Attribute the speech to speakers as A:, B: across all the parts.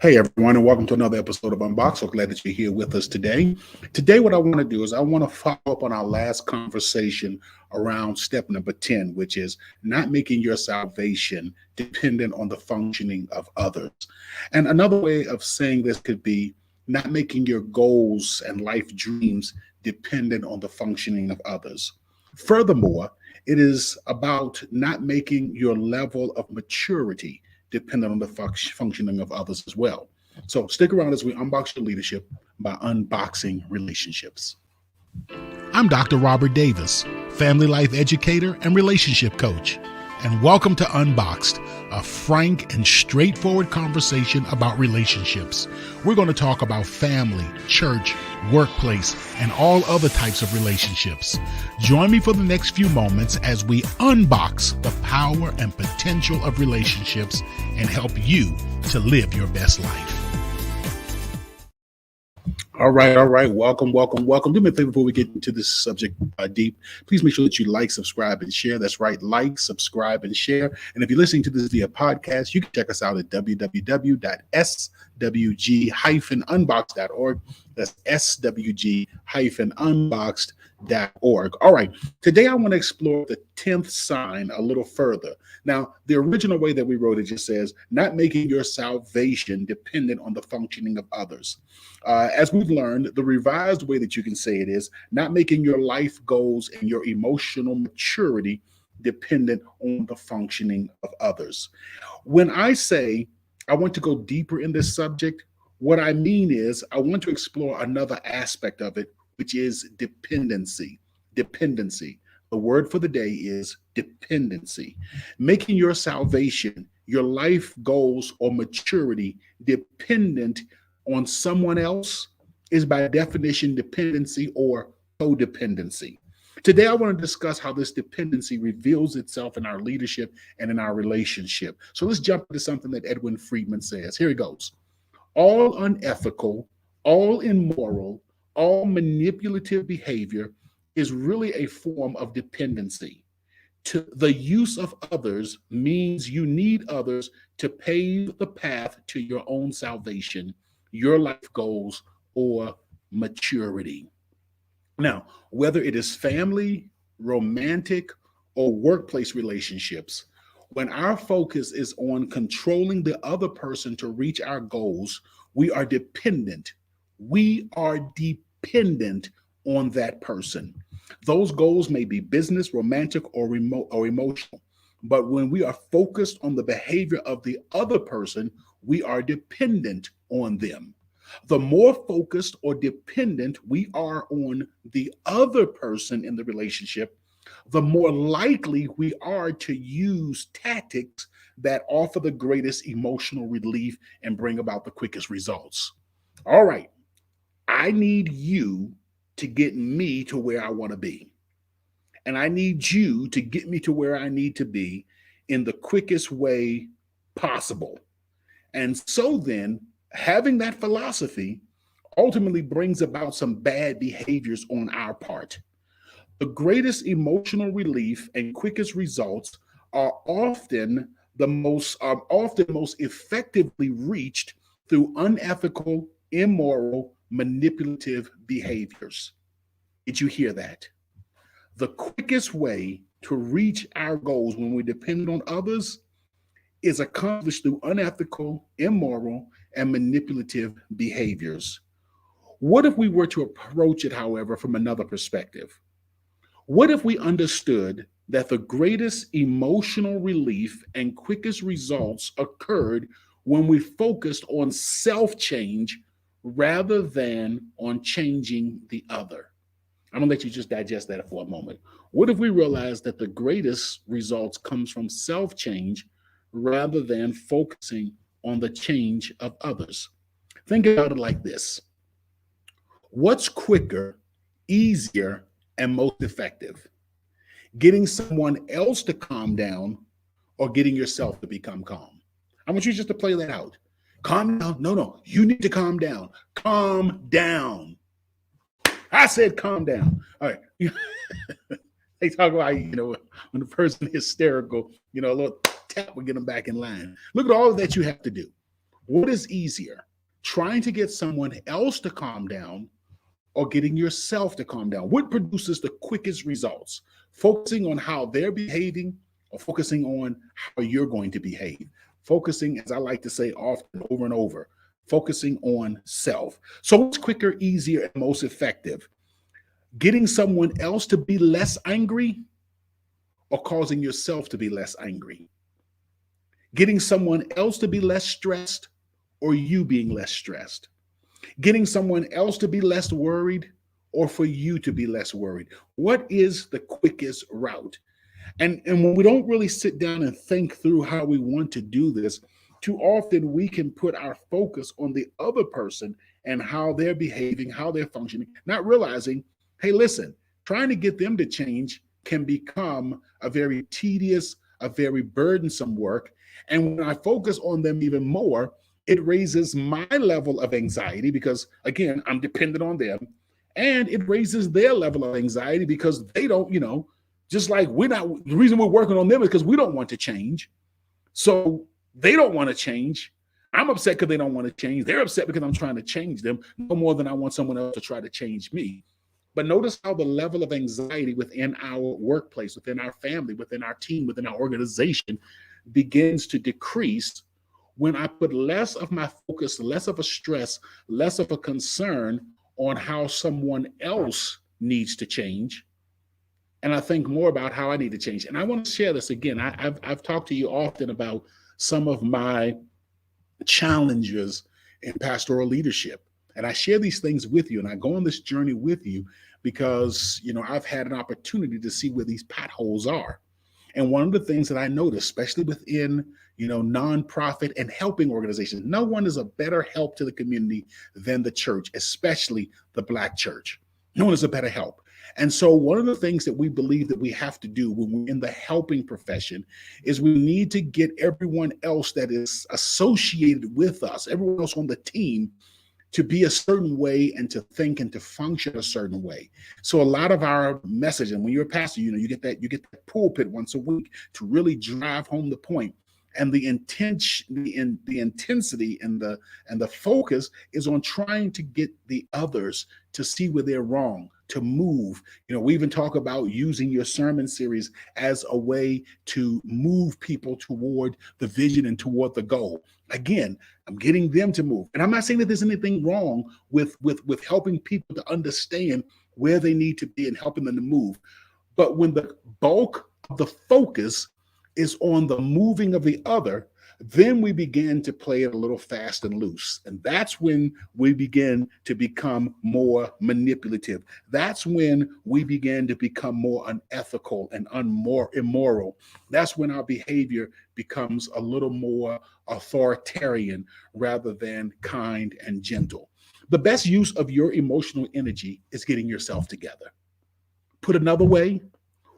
A: Hey everyone, and welcome to another episode of Unboxed. So glad that you're here with us today. Today, what I want to do is I want to follow up on our last conversation around step number 10, which is not making your salvation dependent on the functioning of others. And another way of saying this could be not making your goals and life dreams dependent on the functioning of others. Furthermore, it is about not making your level of maturity dependent on the functioning of others as well. So stick around as we unbox your leadership by unboxing relationships. I'm Dr. Robert Davis, family life educator and relationship coach, and welcome to Unboxed, a frank and straightforward conversation about relationships. We're going to talk about family, church, workplace, and all other types of relationships. Join me for the next few moments as we unbox the power and potential of relationships and help you to live your best life. All right. Welcome. Do me a favor before we get into this subject deep. Please make sure that you like, subscribe, and share. That's right, like, subscribe, and share. And if you're listening to this via podcast, you can check us out at www.swg-unboxed.org. That's swg-unboxed.org. All right. Today, I want to explore the 10th sign a little further. Now, the original way that we wrote it just says, not making your salvation dependent on the functioning of others. As we've learned, the revised way that you can say it is not making your life goals and your emotional maturity dependent on the functioning of others. When I say I want to go deeper in this subject, what I mean is I want to explore another aspect of it, which is dependency. Dependency. The word for the day is dependency. Making your salvation, your life goals, or maturity dependent on someone else is by definition dependency or codependency. Today, I want to discuss how this dependency reveals itself in our leadership and in our relationship. So let's jump into something that Edwin Friedman says. Here he goes. All unethical, all immoral, all manipulative behavior is really a form of dependency. To the use of others means you need others to pave the path to your own salvation, your life goals, or maturity. Now, whether it is family, romantic, or workplace relationships, when our focus is on controlling the other person to reach our goals, we are dependent. We are dependent on that person. Those goals may be business, romantic, or remote or emotional. But when we are focused on the behavior of the other person, we are dependent on them. The more focused or dependent we are on the other person in the relationship, the more likely we are to use tactics that offer the greatest emotional relief and bring about the quickest results. All right, I need you to get me to where I want to be. And I need you to get me to where I need to be in the quickest way possible. And so then, having that philosophy ultimately brings about some bad behaviors on our part. The greatest emotional relief and quickest results are often most effectively reached through unethical, immoral, manipulative behaviors. Did you hear that? The quickest way to reach our goals when we depend on others is accomplished through unethical, immoral, and manipulative behaviors. What if we were to approach it, however, from another perspective? What if we understood that the greatest emotional relief and quickest results occurred when we focused on self change rather than on changing the other? I'm gonna let you just digest that for a moment. What if we realize that the greatest results comes from self change rather than focusing on the change of others? Think about it like this. What's quicker, easier, and most effective? Getting someone else to calm down or getting yourself to become calm? I want you just to play that out. Calm down. No. You need to calm down. Calm down. I said calm down. All right. They talk about, when the person is hysterical, a little tap will get them back in line. Look at all that you have to do. What is easier? Trying to get someone else to calm down or getting yourself to calm down? What produces the quickest results? Focusing on how they're behaving or focusing on how you're going to behave? Focusing, as I like to say often over and over, focusing on self. So what's quicker, easier, and most effective? Getting someone else to be less angry or causing yourself to be less angry? Getting someone else to be less stressed or you being less stressed? Getting someone else to be less worried or for you to be less worried? What is the quickest route? And when we don't really sit down and think through how we want to do this, too often we can put our focus on the other person and how they're behaving, how they're functioning, not realizing, hey, listen, trying to get them to change can become a very tedious, a very burdensome work. And when I focus on them even more, it raises my level of anxiety because, again, I'm dependent on them. And it raises their level of anxiety because they don't, just like the reason we're working on them is because we don't want to change. So they don't want to change. I'm upset because they don't want to change. They're upset because I'm trying to change them no more than I want someone else to try to change me. But notice how the level of anxiety within our workplace, within our family, within our team, within our organization begins to decrease when I put less of my focus, less of a stress, less of a concern on how someone else needs to change. And I think more about how I need to change. And I want to share this again. I've talked to you often about some of my challenges in pastoral leadership. And I share these things with you, and I go on this journey with you because, I've had an opportunity to see where these potholes are. And one of the things that I noticed, especially within, nonprofit and helping organizations, no one is a better help to the community than the church, especially the Black church. No one is a better help. And so one of the things that we believe that we have to do when we're in the helping profession is we need to get everyone else that is associated with us, everyone else on the team, to be a certain way and to think and to function a certain way. So a lot of our message, and when you're a pastor, you get that pulpit once a week to really drive home the point. And the intensity and the focus is on trying to get the others to see where they're wrong, to move. We even talk about using your sermon series as a way to move people toward the vision and toward the goal. Again, I'm getting them to move. And I'm not saying that there's anything wrong with helping people to understand where they need to be and helping them to move. But when the bulk of the focus is on the moving of the other, then we begin to play it a little fast and loose. And that's when we begin to become more manipulative. That's when we begin to become more unethical and more immoral. That's when our behavior becomes a little more authoritarian rather than kind and gentle. The best use of your emotional energy is getting yourself together. Put another way,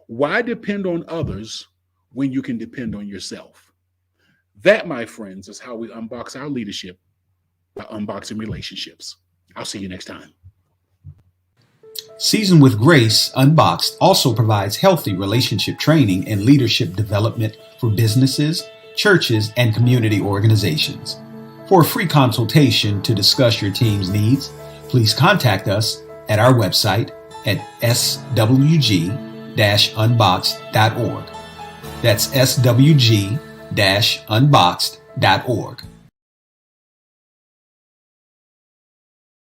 A: why depend on others when you can depend on yourself? That, my friends, is how we unbox our leadership by unboxing relationships. I'll see you next time.
B: Seasoned with Grace, Unboxed also provides healthy relationship training and leadership development for businesses, churches, and community organizations. For a free consultation to discuss your team's needs, please contact us at our website at swg-unboxed.org. That's swg-unboxed.org.